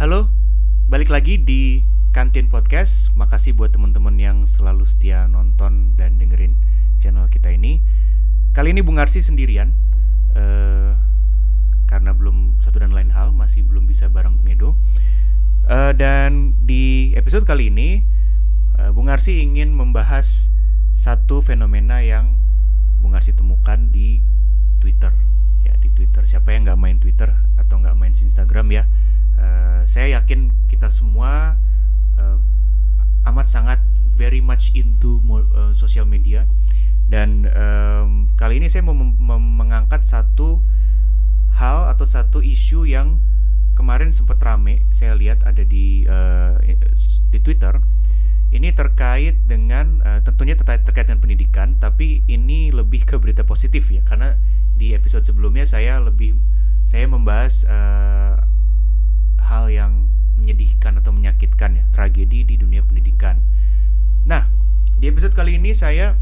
Halo, balik lagi di Kantin Podcast. Makasih buat teman-teman yang selalu setia nonton dan dengerin channel kita ini. Kali ini Bung Arsi sendirian, karena belum satu dan lain hal, masih belum bisa bareng Bung Edo. Dan di episode kali ini, Bung Arsi ingin membahas satu fenomena yang Bung Arsi temukan di Twitter. Ya, di Twitter. Siapa yang nggak main Twitter atau nggak main Instagram ya? Saya yakin kita semua amat sangat very much into social media. Dan kali ini saya mau mengangkat satu hal atau satu isu yang kemarin sempat rame. Saya lihat ada di Twitter. Ini terkait dengan tentunya terkait dengan pendidikan, tapi ini lebih ke berita positif ya, karena di episode sebelumnya saya membahas hal yang menyedihkan atau menyakitkan ya, tragedi di dunia pendidikan. Nah, di episode kali ini saya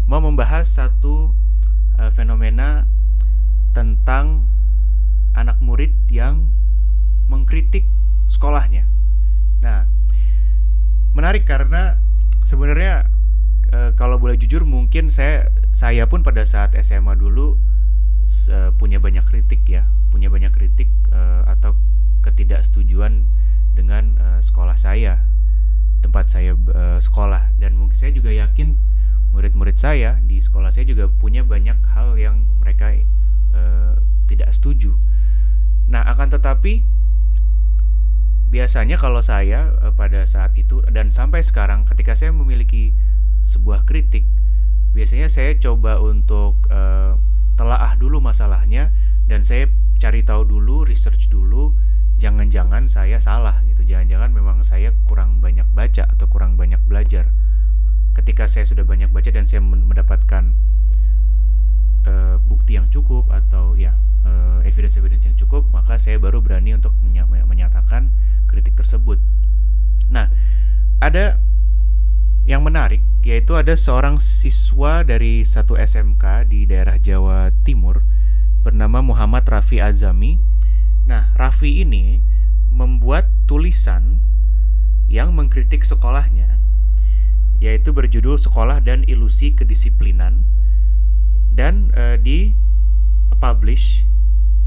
mau membahas satu fenomena tentang anak murid yang mengkritik sekolahnya. Nah, menarik karena sebenarnya kalau boleh jujur mungkin saya pun pada saat SMA dulu punya banyak kritik atau ketidaksetujuan dengan sekolah saya, tempat saya sekolah, dan mungkin saya juga yakin murid-murid saya di sekolah saya juga punya banyak hal yang mereka tidak setuju. Nah, akan tetapi biasanya kalau saya pada saat itu dan sampai sekarang ketika saya memiliki sebuah kritik, biasanya saya coba untuk telaah dulu masalahnya dan saya cari tahu dulu, research dulu, jangan-jangan saya salah gitu, jangan-jangan memang saya kurang banyak baca atau kurang banyak belajar. Ketika saya sudah banyak baca dan saya mendapatkan bukti yang cukup atau evidence yang cukup, maka saya baru berani untuk menyatakan kritik tersebut. Nah, ada yang menarik, yaitu ada seorang siswa dari satu SMK di daerah Jawa Timur bernama Muhammad Raffi Azami. Nah, Raffi ini membuat tulisan yang mengkritik sekolahnya, yaitu berjudul Sekolah dan Ilusi Kedisiplinan, dan di-publish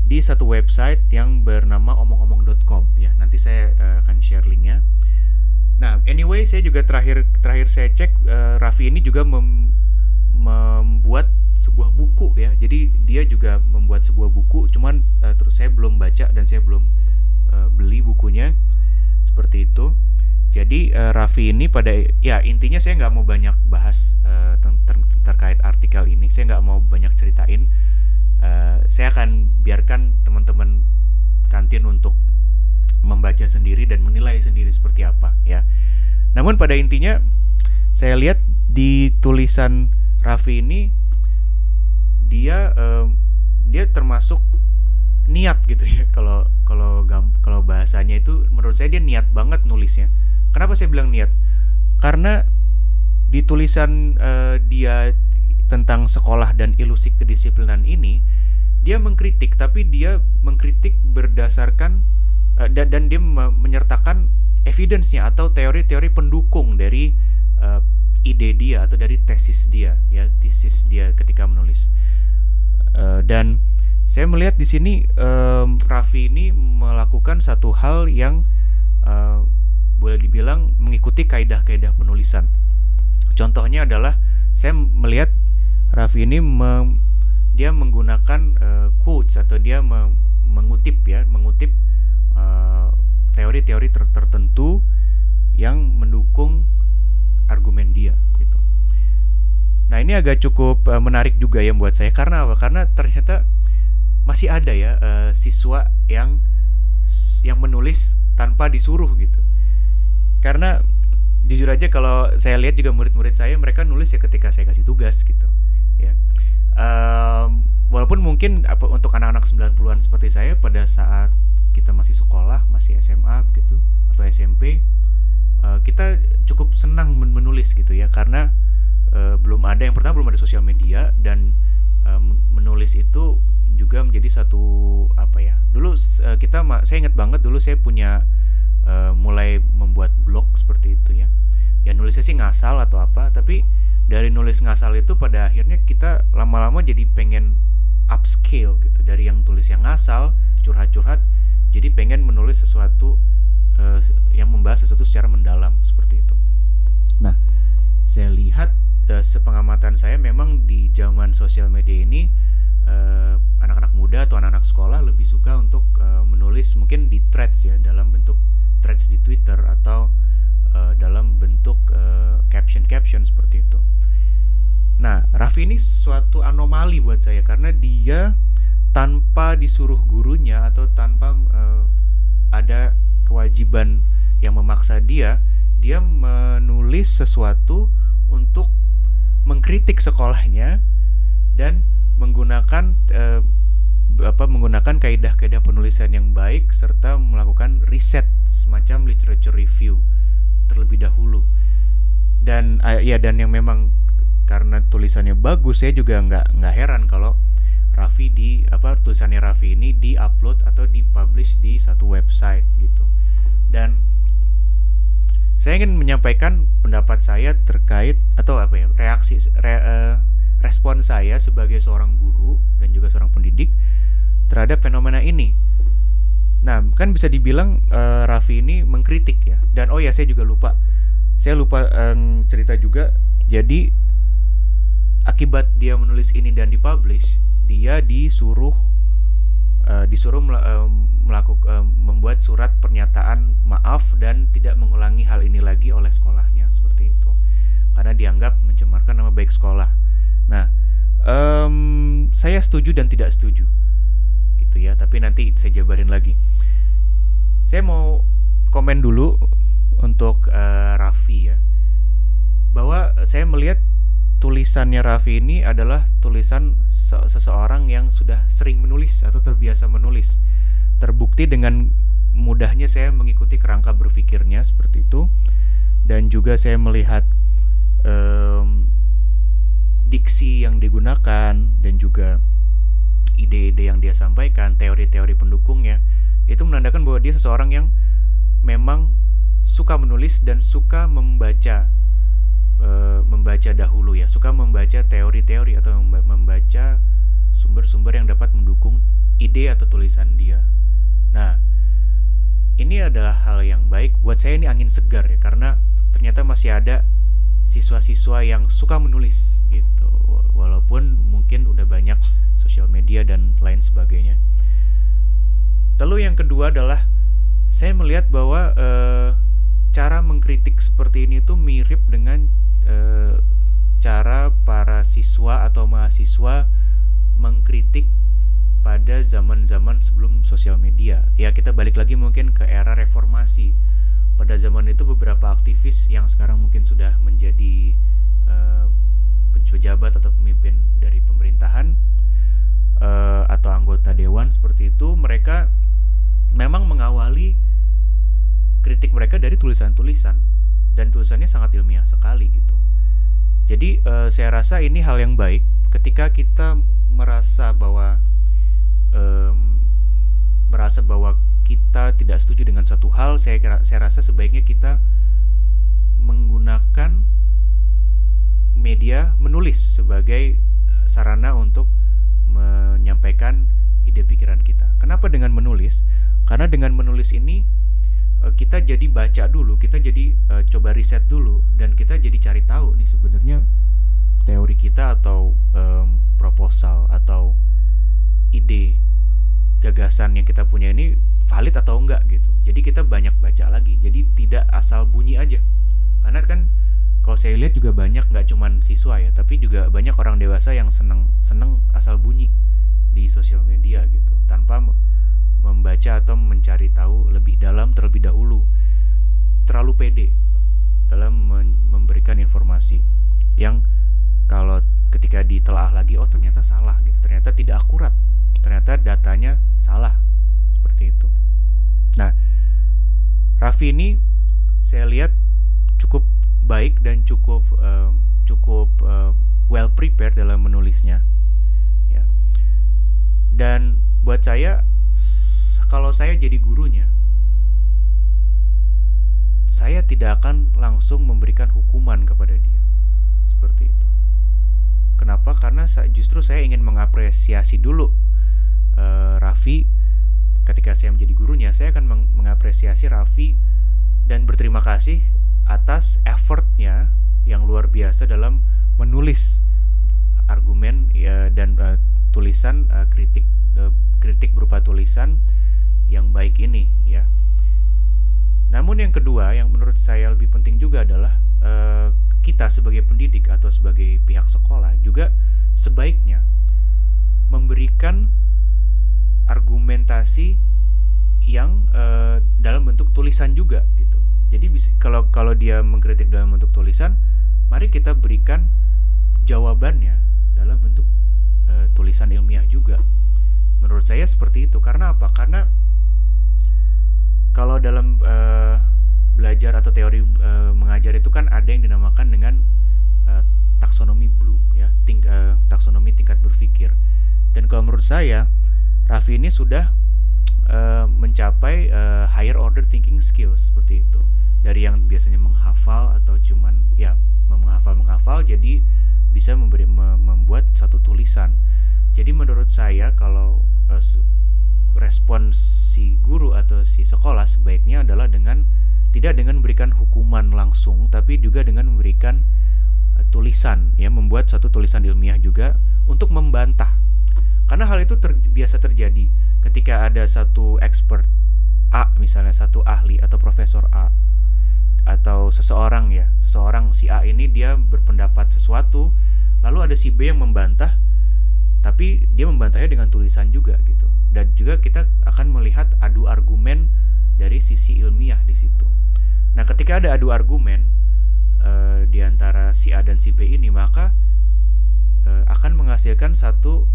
di satu website yang bernama omong-omong.com ya. Nanti saya akan share linknya. Nah, anyway, saya juga terakhir saya cek, Raffi ini juga membuat sebuah buku ya. Jadi dia juga membuat sebuah buku, cuman terus saya belum baca dan saya belum beli bukunya seperti itu. Jadi Raffi ini intinya saya nggak mau banyak bahas terkait artikel ini. Saya nggak mau banyak ceritain. Saya akan biarkan teman-teman kantin untuk membaca sendiri dan menilai sendiri seperti apa ya. Namun pada intinya saya lihat di tulisan Raffi ini dia termasuk niat gitu ya. Kalau bahasanya itu menurut saya dia niat banget nulisnya. Kenapa saya bilang niat? Karena di tulisan dia tentang sekolah dan ilusi kedisiplinan ini, dia mengkritik, tapi dia mengkritik berdasarkan dan dia menyertakan evidence-nya atau teori-teori pendukung dari ide dia atau dari tesis dia ketika menulis. Dan saya melihat di sini Raffi ini melakukan satu hal yang boleh dibilang mengikuti kaidah-kaidah penulisan. Contohnya adalah saya melihat Raffi ini dia menggunakan quotes atau dia mengutip teori-teori tertentu yang mendukung argumen dia gitu. Nah, ini agak cukup menarik juga ya buat saya. Karena apa? Karena ternyata masih ada ya siswa yang menulis tanpa disuruh gitu. Karena jujur aja kalau saya lihat juga murid-murid saya, mereka nulis ya ketika saya kasih tugas gitu ya. Walaupun mungkin untuk anak-anak 90-an seperti saya, pada saat kita masih sekolah, masih SMA gitu atau SMP, kita cukup senang menulis gitu ya, karena belum ada sosial media, dan menulis itu juga menjadi satu dulu saya ingat banget dulu saya punya mulai membuat blog seperti itu ya. Ya nulisnya sih ngasal atau apa, tapi dari nulis ngasal itu pada akhirnya kita lama-lama jadi pengen upscale gitu, dari yang tulis yang ngasal, curhat-curhat, jadi pengen menulis sesuatu yang membahas sesuatu secara mendalam seperti itu. Nah, saya lihat sepengamatan saya memang di zaman sosial media ini anak-anak muda atau anak-anak sekolah lebih suka untuk menulis mungkin di threads ya, dalam bentuk threads di Twitter atau dalam bentuk caption seperti itu. Nah, Raffi ini suatu anomali buat saya karena dia tanpa disuruh gurunya atau tanpa ada kewajiban yang memaksa dia menulis sesuatu untuk mengkritik sekolahnya dan menggunakan kaidah-kaidah penulisan yang baik serta melakukan riset semacam literature review terlebih dahulu. Dan yang memang karena tulisannya bagus, saya juga nggak heran kalau tulisannya Raffi ini di-upload atau di-publish di satu website gitu. Dan saya ingin menyampaikan pendapat saya terkait atau respon saya sebagai seorang guru dan juga seorang pendidik terhadap fenomena ini. Nah, kan bisa dibilang Raffi ini mengkritik ya. Dan saya juga lupa cerita juga. Jadi akibat dia menulis ini dan dipublish, dia disuruh membuat surat pernyataan maaf dan tidak mengulangi hal ini lagi oleh sekolahnya seperti itu, karena dianggap mencemarkan nama baik sekolah. Nah, saya setuju dan tidak setuju gitu ya, tapi nanti saya jabarin lagi. Saya mau komen dulu untuk Raffi ya, bahwa saya melihat tulisannya Raffi ini adalah tulisan seseorang yang sudah sering menulis atau terbiasa menulis. Terbukti dengan mudahnya saya mengikuti kerangka berpikirnya seperti itu, dan juga saya melihat diksi yang digunakan dan juga ide-ide yang dia sampaikan, teori-teori pendukungnya, itu menandakan bahwa dia seseorang yang memang suka menulis dan suka membaca dahulu ya, suka membaca teori-teori atau membaca sumber-sumber yang dapat mendukung ide atau tulisan dia. Nah, ini adalah hal yang baik buat saya, ini angin segar ya, karena ternyata masih ada siswa-siswa yang suka menulis gitu, walaupun mungkin udah banyak sosial media dan lain sebagainya. Lalu yang kedua adalah saya melihat bahwa cara mengkritik seperti ini tuh mirip dengan cara para siswa atau mahasiswa mengkritik pada zaman-zaman sebelum sosial media. Ya, kita balik lagi mungkin ke era reformasi. Pada zaman itu beberapa aktivis yang sekarang mungkin sudah menjadi pejabat atau pemimpin dari pemerintahan atau anggota dewan seperti itu, mereka memang mengawali kritik mereka dari tulisan-tulisan, dan tulisannya sangat ilmiah sekali gitu. Jadi saya rasa ini hal yang baik ketika kita merasa bahwa kita tidak setuju dengan satu hal. Saya rasa sebaiknya kita menggunakan media menulis sebagai sarana untuk menyampaikan ide pikiran kita. Kenapa dengan menulis? Karena dengan menulis ini kita jadi baca dulu, kita jadi coba riset dulu, dan kita jadi cari tahu nih sebenarnya teori kita atau proposal atau ide gagasan yang kita punya ini valid atau enggak gitu. Jadi kita banyak baca lagi, jadi tidak asal bunyi aja. Karena kan kalau saya lihat juga banyak, nggak cuman siswa ya, tapi juga banyak orang dewasa yang seneng asal bunyi di sosial media gitu, tanpa membaca atau mencari tahu lebih dalam terlebih dahulu. Terlalu pede dalam memberikan informasi yang kalau ketika ditelaah lagi, ternyata salah gitu, ternyata tidak akurat, ternyata datanya salah seperti itu. Nah, Raffi ini saya lihat cukup baik dan cukup well prepared dalam menulisnya ya. Dan buat saya kalau saya jadi gurunya, saya tidak akan langsung memberikan hukuman kepada dia. Seperti itu. Kenapa? Karena justru saya ingin mengapresiasi dulu Raffi. Ketika saya menjadi gurunya, saya akan mengapresiasi Raffi dan berterima kasih atas effortnya yang luar biasa dalam menulis argumen ya, dan tulisan kritik berupa tulisan yang baik ini ya. Namun yang kedua yang menurut saya lebih penting juga adalah kita sebagai pendidik atau sebagai pihak sekolah juga sebaiknya memberikan argumentasi yang dalam bentuk tulisan juga gitu. Jadi kalau dia mengkritik dalam bentuk tulisan, mari kita berikan jawabannya dalam bentuk tulisan ilmiah juga. Menurut saya seperti itu. Karena apa? Karena kalau dalam belajar atau teori mengajar itu kan ada yang dinamakan dengan taksonomi Bloom ya, taksonomi tingkat berpikir. Dan kalau menurut saya Raffi ini sudah mencapai higher order thinking skills seperti itu. Dari yang biasanya menghafal atau cuman ya menghafal jadi bisa membuat satu tulisan. Jadi menurut saya kalau respon si guru atau si sekolah sebaiknya adalah tidak dengan memberikan hukuman langsung, tapi juga dengan memberikan tulisan ya, membuat satu tulisan ilmiah juga untuk membantah. Karena hal itu biasa terjadi ketika ada satu expert A, misalnya satu ahli atau profesor A, atau seseorang si A ini dia berpendapat sesuatu, lalu ada si B yang membantah, tapi dia membantahnya dengan tulisan juga gitu. Dan juga kita akan melihat adu argumen dari sisi ilmiah di situ. Nah, ketika ada adu argumen di antara si A dan si B ini, maka akan menghasilkan satu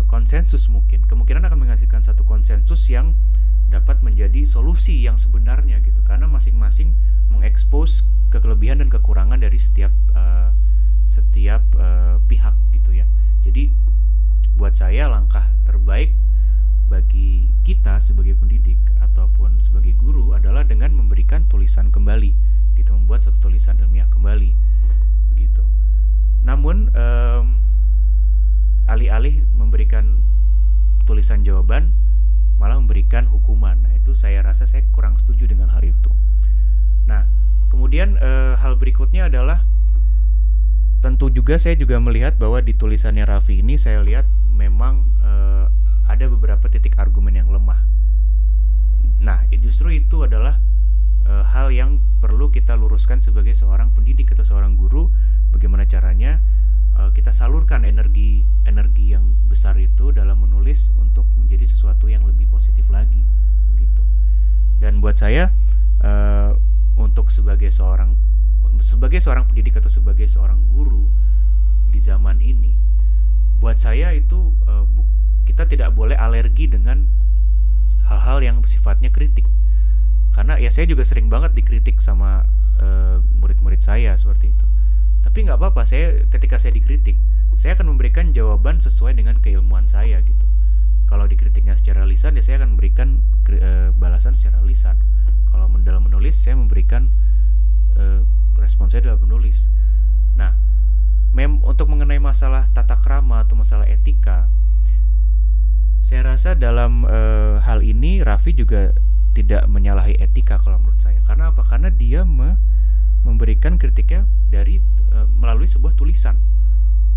konsensus mungkin. Kemungkinan akan menghasilkan satu konsensus yang dapat menjadi solusi yang sebenarnya gitu. Karena masing-masing mengekspos kekelebihan dan kekurangan dari setiap pihak gitu ya. Jadi buat saya langkah terbaik bagi kita sebagai pendidik ataupun sebagai guru adalah dengan memberikan tulisan kembali gitu, membuat satu tulisan ilmiah kembali begitu. Namun alih-alih memberikan tulisan jawaban malah memberikan hukuman. Nah, itu saya rasa saya kurang setuju dengan hal itu. Nah, kemudian hal berikutnya adalah tentu juga saya juga melihat bahwa di tulisannya Raffi ini saya lihat memang ada beberapa titik argumen yang lemah. Nah, justru itu adalah hal yang perlu kita luruskan sebagai seorang pendidik atau seorang guru. Bagaimana caranya kita salurkan energi yang besar itu dalam menulis untuk menjadi sesuatu yang lebih positif lagi begitu. Dan buat saya untuk sebagai seorang pendidik atau sebagai seorang guru di zaman ini, buat saya itu kita tidak boleh alergi dengan hal-hal yang sifatnya kritik. Karena ya saya juga sering banget dikritik sama murid-murid saya seperti itu. Tapi nggak apa-apa, ketika saya dikritik, saya akan memberikan jawaban sesuai dengan keilmuan saya gitu. Kalau dikritiknya secara lisan, ya saya akan memberikan balasan secara lisan. Kalau dalam menulis, saya memberikan respon saya dalam menulis. Nah, untuk mengenai masalah tata krama atau masalah etika, saya rasa dalam hal ini Raffi juga tidak menyalahi etika kalau menurut saya. Karena apa? Karena dia memberikan kritiknya melalui sebuah tulisan,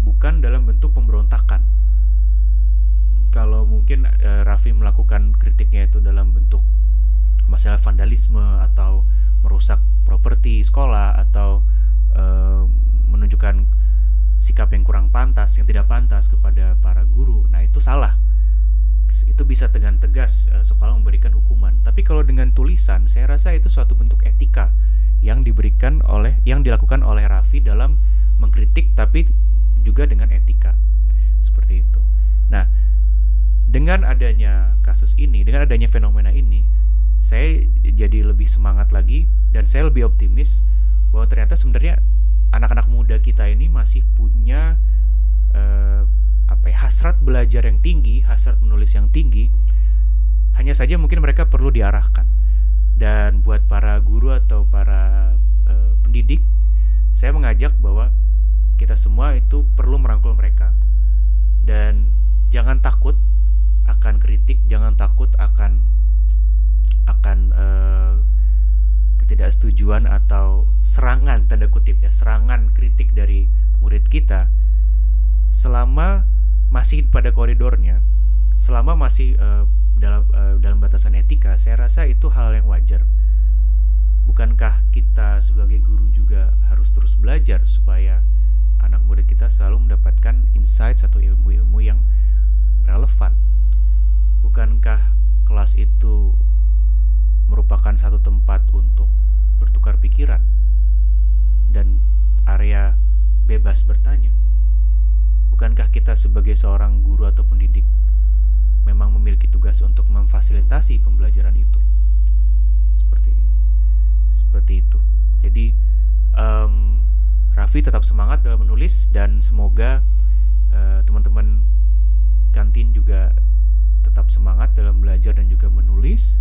bukan dalam bentuk pemberontakan. Kalau mungkin Raffi melakukan kritiknya itu dalam bentuk masalah vandalisme atau merusak properti sekolah atau menunjukkan sikap yang kurang pantas, yang tidak pantas kepada para guru, nah itu salah. Itu bisa dengan tegas sekolah memberikan hukuman. Tapi kalau dengan tulisan, saya rasa itu suatu bentuk etika yang dilakukan oleh Raffi dalam mengkritik, tapi juga dengan etika seperti itu. Nah, dengan adanya kasus ini, dengan adanya fenomena ini, saya jadi lebih semangat lagi dan saya lebih optimis bahwa ternyata sebenarnya anak-anak muda kita ini masih punya hasrat belajar yang tinggi, hasrat menulis yang tinggi, Hanya saja mungkin mereka perlu diarahkan. Dan buat para guru atau para pendidik, saya mengajak bahwa kita semua itu perlu merangkul mereka. Dan jangan takut akan kritik, jangan takut akan ketidaksetujuan atau serangan, tanda kutip ya, serangan kritik dari murid kita. Selama masih pada koridornya, selama masih dalam batasan etika, saya rasa itu hal yang wajar. Bukankah kita sebagai guru juga harus terus belajar supaya anak murid kita selalu mendapatkan insight atau ilmu-ilmu yang relevan? Bukankah kelas itu merupakan satu tempat untuk bertukar pikiran dan area bebas bertanya? Bukankah kita sebagai seorang guru atau pendidik memang memiliki tugas untuk memfasilitasi pembelajaran itu? Seperti itu. Jadi Raffi tetap semangat dalam menulis, dan semoga teman-teman kantin juga tetap semangat dalam belajar dan juga menulis.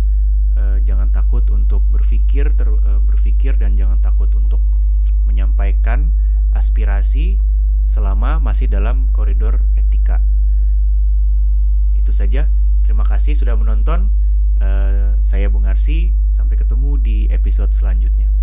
Jangan takut untuk berpikir dan jangan takut untuk menyampaikan aspirasi selama masih dalam koridor etika. Itu saja. Terima kasih sudah menonton. Saya Bung Arsy. Sampai ketemu di episode selanjutnya.